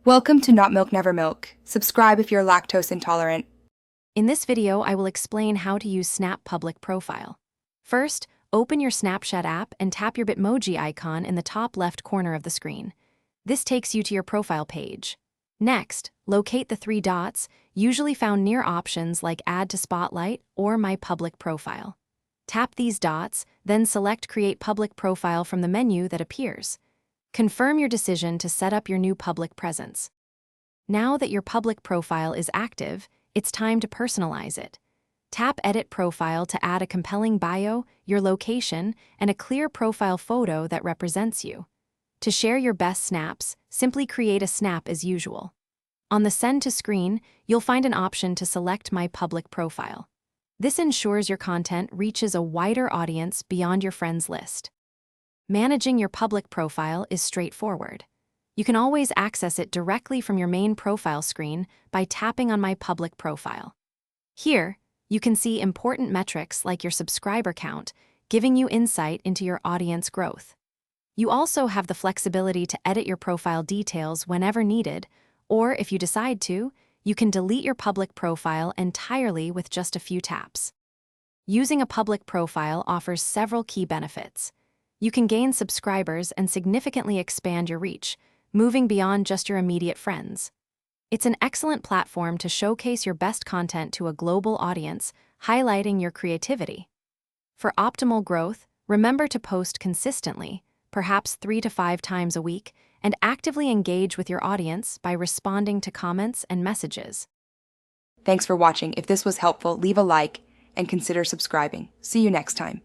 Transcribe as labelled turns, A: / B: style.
A: Welcome to Not Milk Never Milk. Subscribe if you're lactose intolerant.
B: In this video, I will explain how to use Snap Public Profile. First, open your Snapchat app and tap your Bitmoji icon in the top left corner of the screen. This takes you to your profile page. Next, locate the three dots, usually found near options like Add to Spotlight or My Public Profile. Tap these dots, then select Create Public Profile from the menu that appears. Confirm your decision to set up your new public presence. Now that your public profile is active, it's time to personalize it. Tap Edit Profile to add a compelling bio, your location, and a clear profile photo that represents you. To share your best snaps, simply create a snap as usual. On the Send to screen, you'll find an option to select My Public Profile. This ensures your content reaches a wider audience beyond your friends list. Managing your public profile is straightforward. You can always access it directly from your main profile screen by tapping on My Public Profile. Here, you can see important metrics like your subscriber count, giving you insight into your audience growth. You also have the flexibility to edit your profile details whenever needed, or if you decide to, you can delete your public profile entirely with just a few taps. Using a public profile offers several key benefits. You can gain subscribers and significantly expand your reach, moving beyond just your immediate friends. It's an excellent platform to showcase your best content to a global audience, highlighting your creativity. For optimal growth, remember to post consistently, perhaps 3 to 5 times a week, and actively engage with your audience by responding to comments and messages.
A: Thanks for watching. If this was helpful, leave a like and consider subscribing. See you next time.